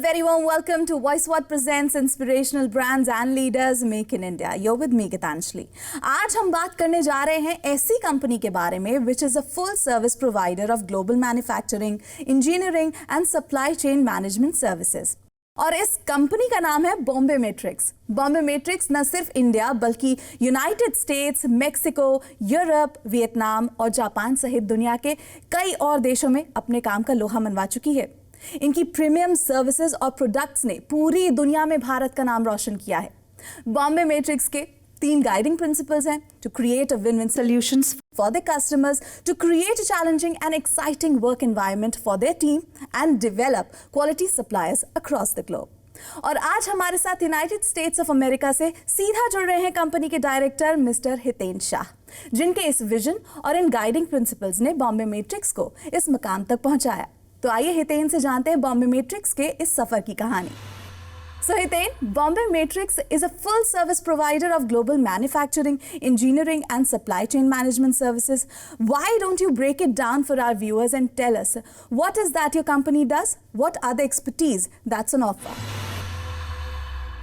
very warm welcome to Voicewhat presents Inspirational Brands and Leaders Make in India. You're with me, Gitanjali. आज हम बात करने जा रहे हैं ऐसी कंपनी के बारे में which is a full service provider of global manufacturing, engineering and supply chain management services. और इस कंपनी का नाम है बॉम्बे मैट्रिक्स। बॉम्बे मैट्रिक्स न सिर्फ इंडिया बल्कि United states, Mexico, Europe, Vietnam और जापान सहित दुनिया के कई और देशों में अपने काम का लोहा मनवा चुकी है। इनकी प्रीमियम सर्विसेज और प्रोडक्ट्स ने पूरी दुनिया में भारत का नाम रोशन किया है। बॉम्बे मैट्रिक्स के 3 गाइडिंग प्रिंसिपल्स हैं: to create a win-win solutions for their customers, to create a challenging and exciting work environment for their team and develop quality suppliers across the globe. और आज हमारे साथ यूनाइटेड स्टेट्स ऑफ अमेरिका से सीधा जुड़ रहे हैं कंपनी के डायरेक्टर मिस्टर हितेन शाह, जिनके इस विजन और इन गाइडिंग प्रिंसिपल्स ने बॉम्बे मैट्रिक्स को इस मुकाम तक पहुंचाया। तो आइए हितेन से जानते हैं बॉम्बे मैट्रिक्स के इस सफर की कहानी। So Hitain, Bombay Matrix is a full service provider of global manufacturing, engineering and supply chain management services. Why don't you break it down for our viewers and tell us what is that your company does? What are the expertise that's on offer?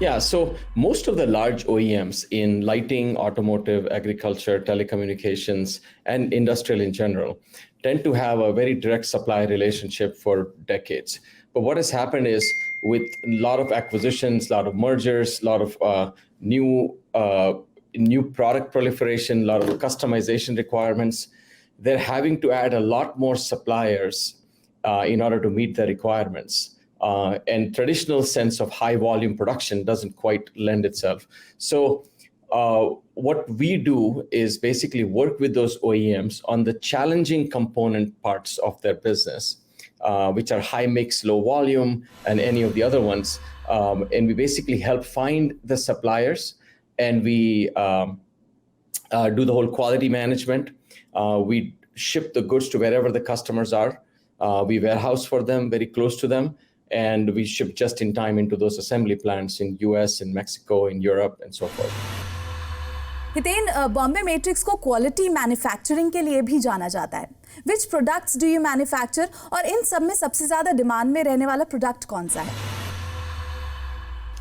Yeah, so most of the large OEMs in lighting, automotive, agriculture, telecommunications, and industrial in general tend to have a very direct supply relationship for decades. But what has happened is, with a lot of acquisitions, a lot of mergers, a lot of new product proliferation, a lot of customization requirements, they're having to add a lot more suppliers in order to meet the requirements. And traditional sense of high volume production doesn't quite lend itself. So what we do is basically work with those OEMs on the challenging component parts of their business, which are high mix, low volume, and any of the other ones. And we basically help find the suppliers, and we do the whole quality management. We ship the goods to wherever the customers are. We warehouse for them, very close to them, and we ship just in time into those assembly plants in US, in Mexico, in Europe, and so forth. Hiten, Bombay matrix को quality manufacturing के लिए भी जाना जाता है। Which products do you manufacture और इन सब में सबसे ज्यादा डिमांड में रहने वाला प्रोडक्ट कौन सा है?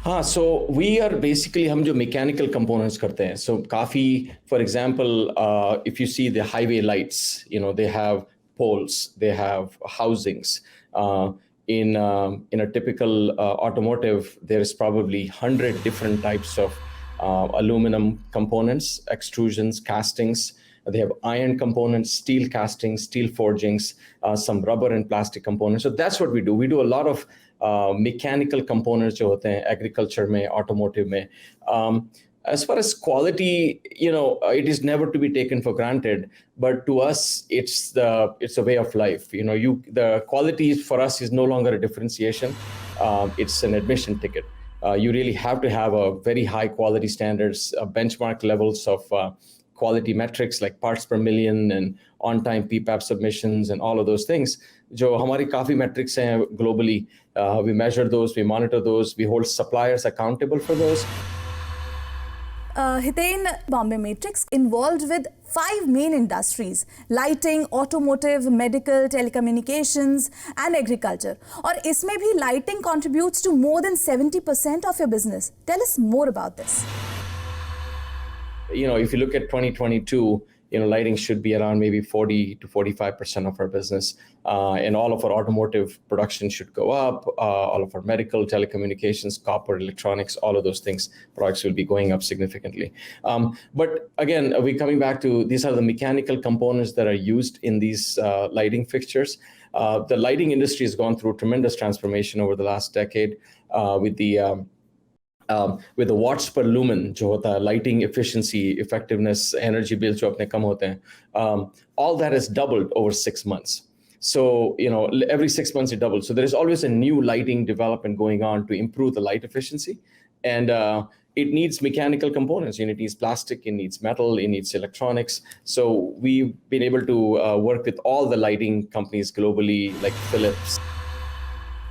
हाँ, so we are basically हम जो mechanical components करते हैं, so काफी, for example, if you see the highway lights, you know, they have poles, they have housings. In a typical automotive, there is probably 100 different types of aluminum components, extrusions, castings. They have iron components, steel castings, steel forgings, some rubber and plastic components. So that's what we do. We do a lot of mechanical components जो होते हैं agriculture में, automotive में. As far as quality, you know, it is never to be taken for granted. But to us, it's a way of life. You know, the quality for us is no longer a differentiation. It's an admission ticket. You really have to have a very high quality standards, benchmark levels of quality metrics like parts per million and on-time PPAP submissions and all of those things. जो हमारी काफी metrics हैं globally, we measure those, we monitor those, we hold suppliers accountable for those. Hitain, Bombay Matrix involved with 5 main industries: lighting, automotive, medical, telecommunications, and agriculture. और इसमें भी lighting contributes to more than 70% of your business. Tell us more about this. You know, if you look at 2022, you know, lighting should be around maybe 40 to 45% of our business. And all of our automotive production should go up. All of our medical, telecommunications, copper, electronics, all of those things, products will be going up significantly. But again, we're coming back to, these are the mechanical components that are used in these lighting fixtures. The lighting industry has gone through tremendous transformation over the last decade with the watts per lumen, जो होता है, lighting efficiency, effectiveness, energy bills जो अपने कम होते हैं, all that has doubled over 6 months. So, you know, every 6 months it doubles. So there is always a new lighting development going on to improve the light efficiency. And it needs mechanical components. You know, it needs plastic, it needs metal, it needs electronics. So we've been able to work with all the lighting companies globally, like Philips.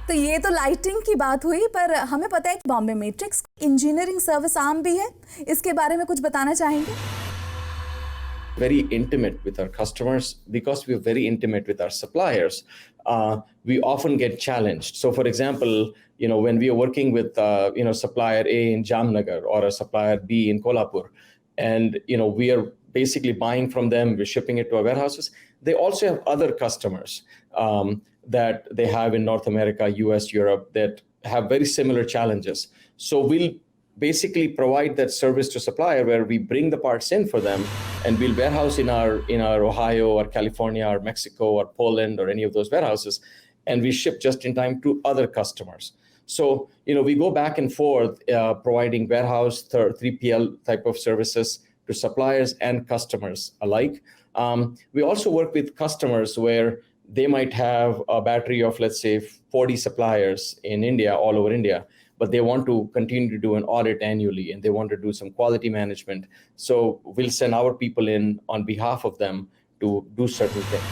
तो ये तो lighting की बात हुई, पर हमें पता है कि Bombay matrix engineering service arm भी है। इसके बारे में कुछ बताना चाहेंगे? Very intimate with our customers, because we are very intimate with our suppliers. We often get challenged. So for example, when we are working with supplier A in Jamnagar or a supplier B in Kolhapur, and we are basically buying from them, we're shipping it to our warehouses. They also have other customers that they have in North America, US, Europe, that have very similar challenges. So we'll basically provide that service to supplier where we bring the parts in for them, and we'll warehouse in our Ohio or California or Mexico or Poland or any of those warehouses, and we ship just in time to other customers. So we go back and forth providing warehouse 3PL type of services to suppliers and customers alike. We also work with customers where they might have a battery of, let's say, 40 suppliers in India, all over India, but they want to continue to do an audit annually and they want to do some quality management. So we'll send our people in on behalf of them to do certain things.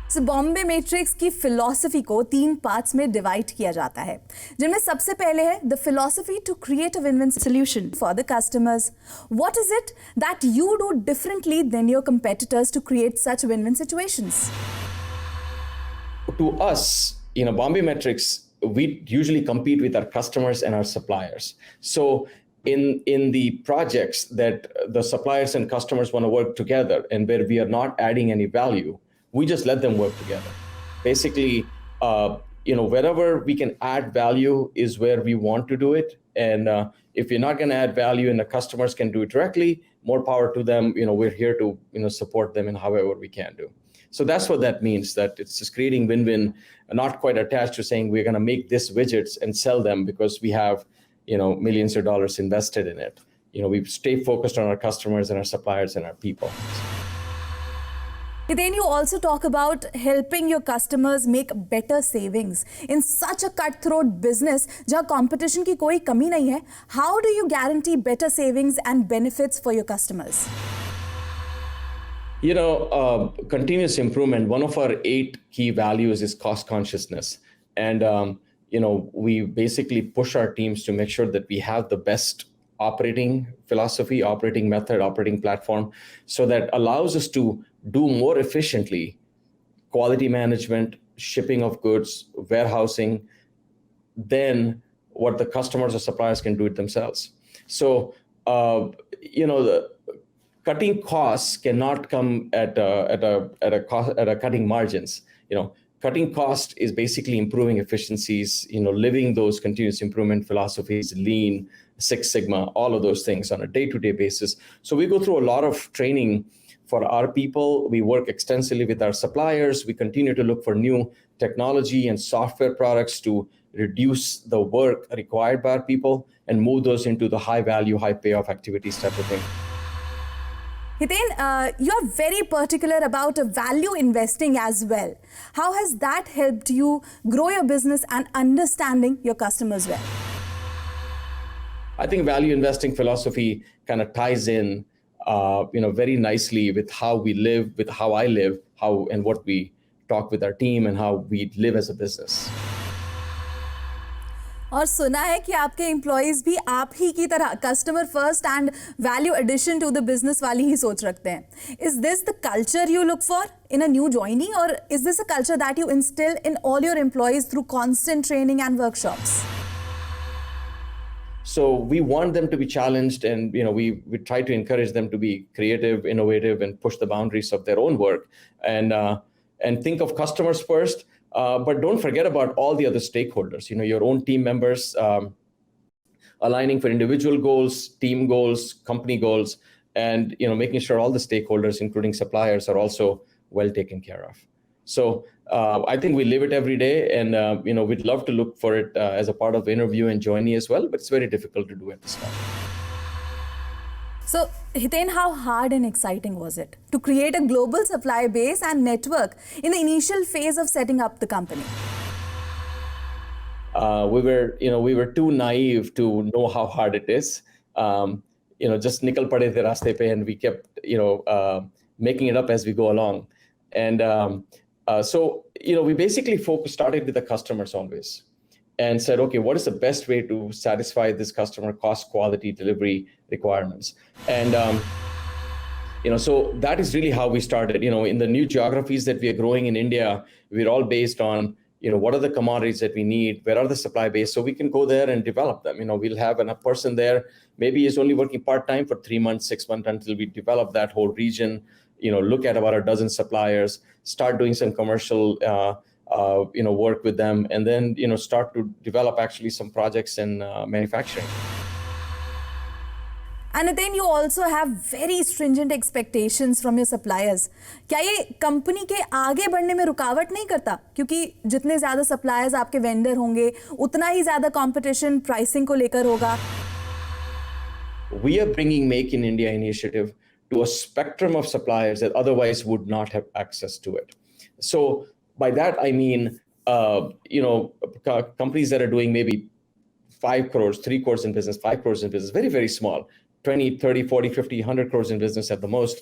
So Bombay matrix की philosophy को 3 parts में divide किया जाता है, जिनमें सबसे पहले है the philosophy to create a win-win solution for the customers. What is it that you do differently than your competitors to create such win-win situations? To us, Bombay Matrics, we usually compete with our customers and our suppliers. So in the projects that the suppliers and customers want to work together and where we are not adding any value, we just let them work together. Basically, wherever we can add value is where we want to do it. And if you're not going to add value and the customers can do it directly, more power to them. We're here to support them in however we can do. So that's what that means, that it's just creating win-win, not quite attached to saying we're going to make this widgets and sell them because we have millions of dollars invested in it. We stay focused on our customers and our suppliers and our people. Then you also talk about helping your customers make better savings in such a cutthroat business जहाँ competition की कोई कमी नहीं है. How do you guarantee better savings and benefits for your customers? Continuous improvement. One of our 8 key values is cost consciousness, and we basically push our teams to make sure that we have the best operating philosophy, operating method, operating platform, so that allows us to do more efficiently quality management, shipping of goods, warehousing, than what the customers or suppliers can do it themselves. So, the cutting costs cannot come at a cutting margins. Cutting cost is basically improving efficiencies, living those continuous improvement philosophies, lean, Six Sigma, all of those things on a day-to-day basis. So we go through a lot of training for our people. We work extensively with our suppliers. We continue to look for new technology and software products to reduce the work required by our people and move those into the high value, high payoff activities type of thing. Hiten, you're very particular about value investing as well. How has that helped you grow your business and understanding your customers well? I think value investing philosophy kind of ties in, very nicely with how we live, with how I live, and what we talk with our team and how we live as a business. और सुना है कि आपके employees भी आप ही की तरह customer first and value addition to the business वाली ही सोच रखते हैं. Is this the culture you look for in a new joinee, और is this a culture that you instil in all your employees through constant training and workshops? So we want them to be challenged, and we try to encourage them to be creative, innovative, and push the boundaries of their own work, and think of customers first. But don't forget about all the other stakeholders, your own team members, aligning for individual goals, team goals, company goals, and making sure all the stakeholders, including suppliers, are also well taken care of. So I think we live it every day, and we'd love to look for it as a part of interview and journey as well, but it's very difficult to do at this time. So, Hiten, how hard and exciting was it to create a global supply base and network in the initial phase of setting up the company? We were too naive to know how hard it is. Just nikal pade the raste pe, and we kept, making it up as we go along. And so, we basically started with the customers always, and said, okay, what is the best way to satisfy this customer cost, quality, delivery requirements? And, so that is really how we started. In the new geographies that we are growing in India, we're all based on what are the commodities that we need? Where are the supply base? So we can go there and develop them. We'll have a person there, maybe he's only working part-time for 3 months, 6 months until we develop that whole region, look at about a dozen suppliers, start doing some commercial, work with them, and then, start to develop actually some projects in manufacturing. And then you also have very stringent expectations from your suppliers. क्या ये company के आगे बढ़ने में रुकावट नहीं करता? क्योंकि जितने ज़्यादा suppliers आपके vendor होंगे, उतना ही ज़्यादा competition pricing को लेकर होगा. We are bringing Make in India initiative to a spectrum of suppliers that otherwise would not have access to it. So by that, I mean, companies that are doing maybe 5 crores, 3 crores in business, 5 crores in business, very, very small, 20, 30, 40, 50, 100 crores in business at the most.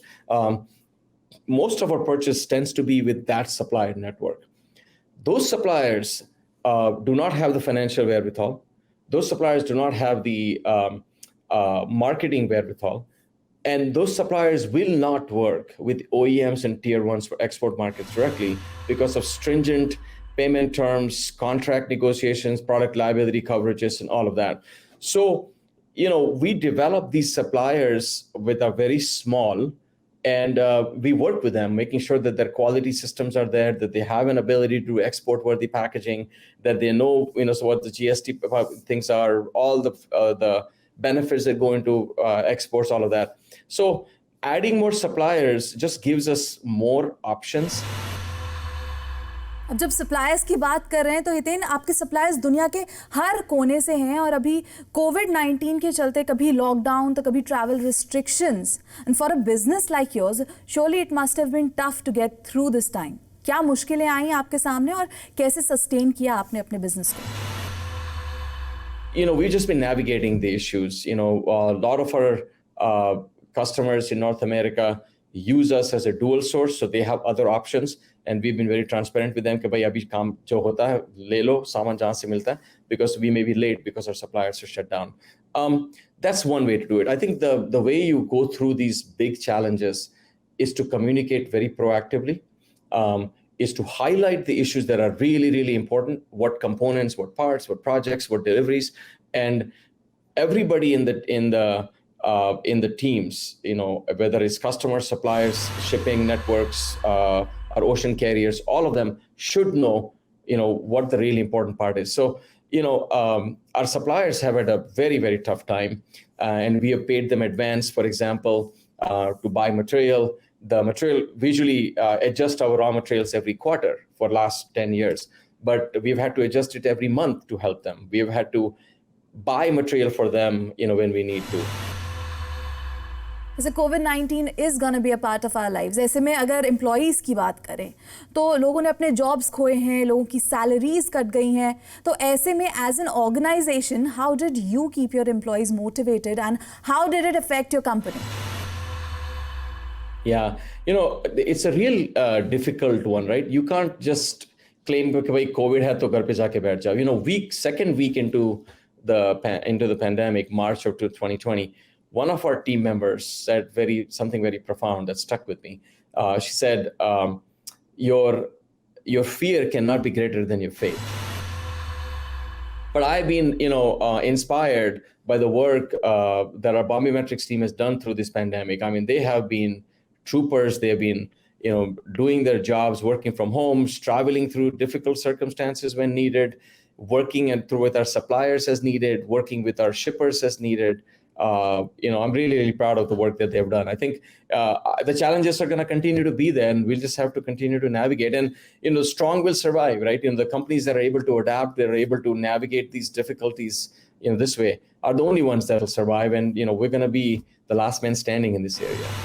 Most of our purchase tends to be with that supplier network. Those suppliers do not have the financial wherewithal. Those suppliers do not have the marketing wherewithal. And those suppliers will not work with OEMs and tier ones for export markets directly because of stringent payment terms, contract negotiations, product liability coverages, and all of that. So, we develop these suppliers with a very small, and we work with them, making sure that their quality systems are there, that they have an ability to do export-worthy packaging, that they know, so what the GST things are, all the benefits that go into exports, all of that. So adding more suppliers just gives us more options. अब जब suppliers की बात कर रहे हैं तो हितेन, आपके suppliers दुनिया के हर कोने से हैं और अभी कोविड-19 के चलते कभी लॉकडाउन तो कभी travel restrictions, and for a business like yours surely it must have been tough to get through this time. क्या मुश्किलें आई आपके सामने और कैसे सस्टेन किया आपने अपने बिजनेस को? We've just been navigating the issues. A lot of our customers in North America use us as a dual source, so they have other options, and we've been very transparent with them कि भाई अभी काम जो होता है ले लो, सामान जहाँ से मिलता है, because we may be late because our suppliers are shut down. That's one way to do it. I think the way you go through these big challenges is to communicate very proactively, is to highlight the issues that are really, really important, what components, what parts, what projects, what deliveries, and everybody in the teams, whether it's customers, suppliers, shipping networks, our ocean carriers, all of them should know, what the really important part is. So, our suppliers have had a very, very tough time, and we have paid them advance, for example, to buy material. The material, we usually adjust our raw materials every quarter for last 10 years, but we've had to adjust it every month to help them. We've had to buy material for them, when we need to. जैसे कोविड-19 is gonna be a part of our lives. ऐसे में अगर employees की बात करें तो लोगों ने अपने जॉब्स खोए हैं, लोगों की सैलरीज कट गई हैं. तो ऐसे में as an organization, how did you keep your employees motivated and how did it affect your company? Yeah, it's a real difficult one, right? You can't just claim that COVID hai to ghar pe jaake baith jao. Second week into the pandemic, March of 2020, one of our team members said something very profound that stuck with me. She said, "Your fear cannot be greater than your faith." But I've been, inspired by the work that our Bombay Matrics team has done through this pandemic. I mean, they have been troopers. They have been, doing their jobs, working from homes, traveling through difficult circumstances when needed, working through with our suppliers as needed, working with our shippers as needed. I'm really, really proud of the work that they've done. I think the challenges are going to continue to be there, and we'll just have to continue to navigate. And, strong will survive, right? The companies that are able to adapt, that are able to navigate these difficulties, this way, are the only ones that will survive. And, we're going to be the last man standing in this area.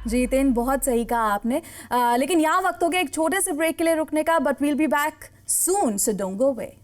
जी हितेन, बहुत सही कहा आपने. लेकिन यहाँ वक्त हो गया एक छोटे से ब्रेक के लिए रुकने का, but we'll be back soon, so don't go away.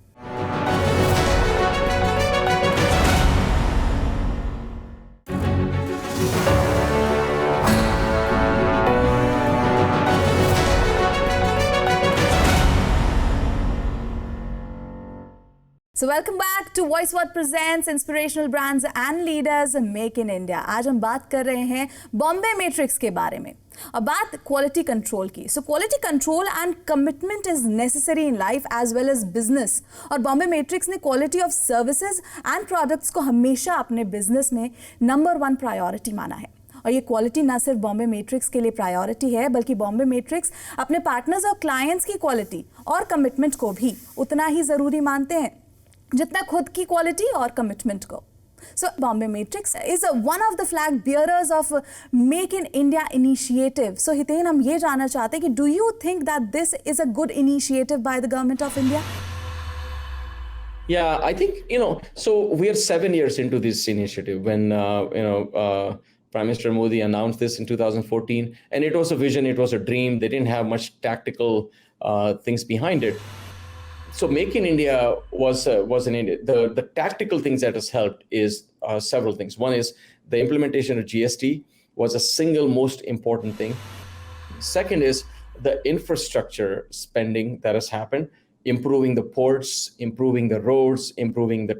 So welcome back to Voicewhat presents Inspirational Brands and Leaders Make in India। आज हम बात कर रहे हैं बॉम्बे मैट्रिक्स के बारे में और बात क्वालिटी कंट्रोल की। So quality control and commitment is necessary in life as well as business, और बॉम्बे मैट्रिक्स ने quality of services and products को हमेशा अपने बिजनेस में नंबर 1 प्रायोरिटी माना है। और ये क्वालिटी ना सिर्फ बॉम्बे मैट्रिक्स के लिए प्रायोरिटी है, बल्कि बॉम्बे मैट्रिक्स अपने पार्टनर्स और क्लाइंट्स की क्वालिटी और कमिटमेंट को भी उतना ही ज़रूरी मानते हैं जितना खुद की क्वालिटी और कमिटमेंट को। So Bombay Matrix is one of the flag bearers of Make in India initiative. So Hiten, हम ये जानना चाहते हैं कि do you think that this is a good initiative by the government of India? Yeah, I think, so we are 7 years into this initiative when, Prime Minister Modi announced this in 2014, and it was a vision, it was a dream. They didn't have much tactical things behind it. So Make in India was an India. The tactical things that has helped is several things. One is the implementation of GST was a single most important thing. Second is the infrastructure spending that has happened, improving the ports, improving the roads, improving the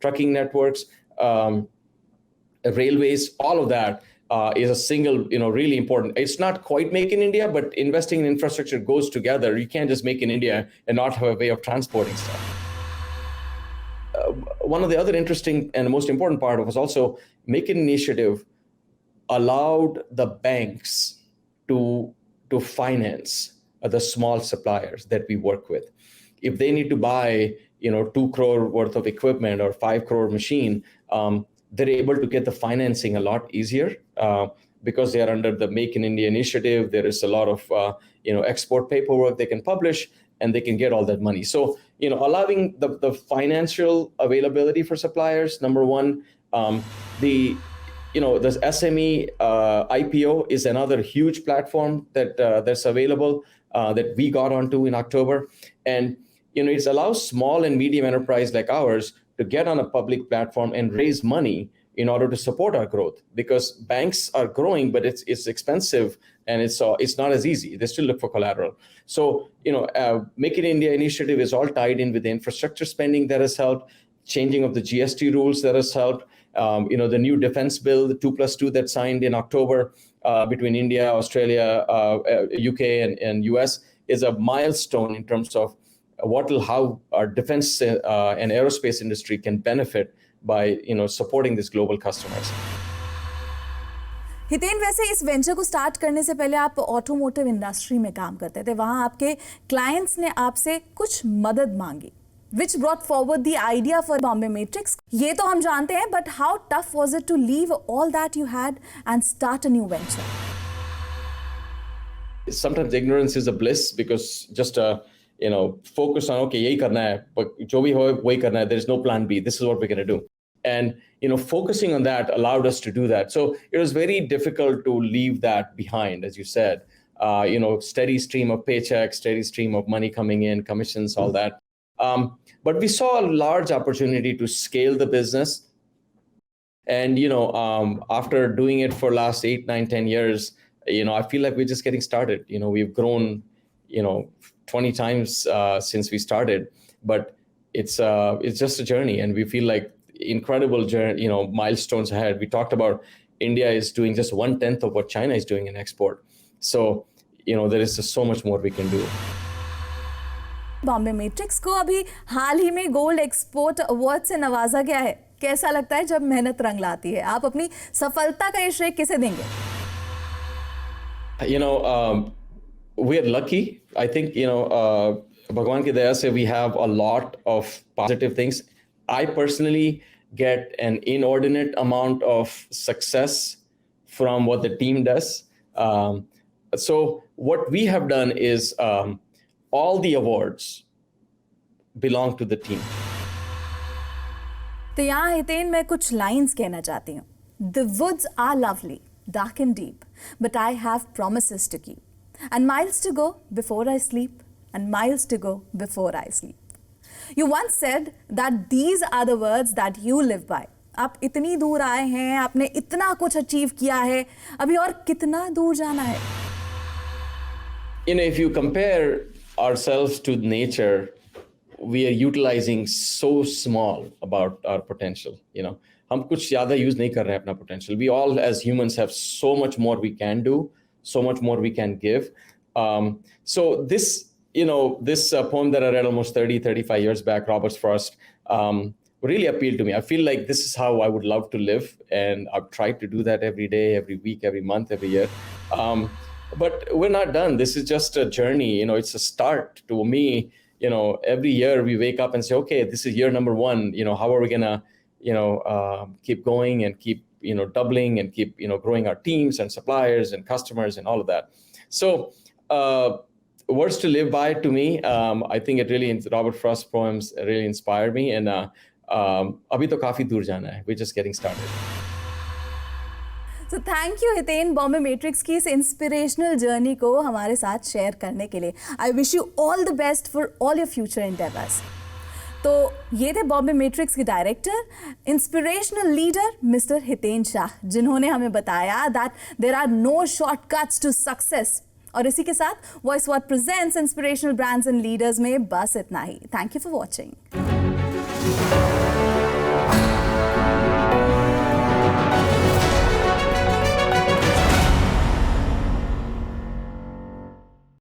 trucking networks, railways, all of that is a single, really important. It's not quite Make in India, but investing in infrastructure goes together. You can't just make in India and not have a way of transporting stuff. One of the other interesting and most important part was also Make in Initiative allowed the banks to finance the small suppliers that we work with. If they need to buy, 2 crore worth of equipment or 5 crore machine, they're able to get the financing a lot easier because they are under the Make in India initiative. There is a lot of, export paperwork they can publish, and they can get all that money. So, allowing the financial availability for suppliers, number one. The SME IPO is another huge platform that's available that we got onto in October. And, it allows small and medium enterprise like ours to get on a public platform and raise money in order to support our growth, because banks are growing, but it's expensive and it's not as easy. They still look for collateral. So, Make in India initiative is all tied in with the infrastructure spending that has helped, changing of the GST rules that has helped, the new defense bill, the 2+2 that signed in October between India, Australia, UK and US is a milestone in terms of how our defense and aerospace industry can benefit by supporting these global customers. Hiten, वैसे इस venture को start करने से पहले आप automotive industry में काम करते थे। वहां आपके क्लाइंट्स ने आपसे कुछ मदद मांगी, which brought forward the idea for Bombay Matrix. ये तो हम जानते हैं, but how tough was it to leave all that you had and start a new venture? Sometimes ignorance is a bliss, because just focus on, okay, yahi karna hai, but jo bhi ho wahi karna hai. There's no plan B. This is what we're going to do. And, focusing on that allowed us to do that. So it was very difficult to leave that behind, as you said, steady stream of paychecks, steady stream of money coming in, commissions, all that. But we saw a large opportunity to scale the business. And, after doing it for last 8, 9, 10 years, I feel like we're just getting started. We've grown, 20 times since we started, but it's just a journey, and we feel like incredible journey, milestones ahead. We talked about India is doing just 1/10 of what China is doing in export. So, there is just so much more we can do. Bombay matrix को अभी हाल ही में gold export award से नवाजा गया है। कैसा लगता है जब मेहनत रंग लाती है? आप अपनी सफलता का ये श्रेय किसे देंगे? We are lucky. I think, Bhagwan ki daya se we have a lot of positive things. I personally get an inordinate amount of success from what the team does. So what we have done is all the awards belong to the team. तो यहाँ हितेन मैं कुछ lines कहना चाहती हूँ। The woods are lovely, dark and deep, but I have promises to keep. And miles to go before I sleep, and miles to go before I sleep. You once said that these are the words that you live by. आप इतनी दूर आए हैं, आपने इतना कुछ achieve किया है, अभी और कितना दूर जाना है? If you compare ourselves to nature, we are utilizing so small about our potential. You know, हम कुछ ज़्यादा use नहीं कर रहे हैं अपना potential. We all as humans have so much more we can do, so much more we can give. So this, you know, this poem that I read almost 35 years back, Robert Frost, really appealed to me. I feel like this is how I would love to live, and I've tried to do that every day, every week, every month, every year. But we're not done. This is just a journey. You know, it's a start. To me, you know, every year we wake up and say, okay, this is year number 1. You know, how are we gonna, you know, keep going and keep, you know, doubling and keep, you know, growing our teams and suppliers and customers and all of that. So words to live by, to me, I think it really, Robert Frost poems really inspired me. And abhi to kafi dur jana hai. We're just getting started. So thank you Hiten, Bombay matrix की इस inspirational journey को हमारे साथ share करने के लिए. I wish you all the best for all your future endeavours. तो ये थे बॉम्बे मैट्रिक्स के director, inspirational leader mister Hiten Shah, जिन्होंने हमें बताया that there are no shortcuts to success. और इसी के साथ वॉइसवॉट presents inspirational brands and leaders में बस इतना ही. Thank you for watching.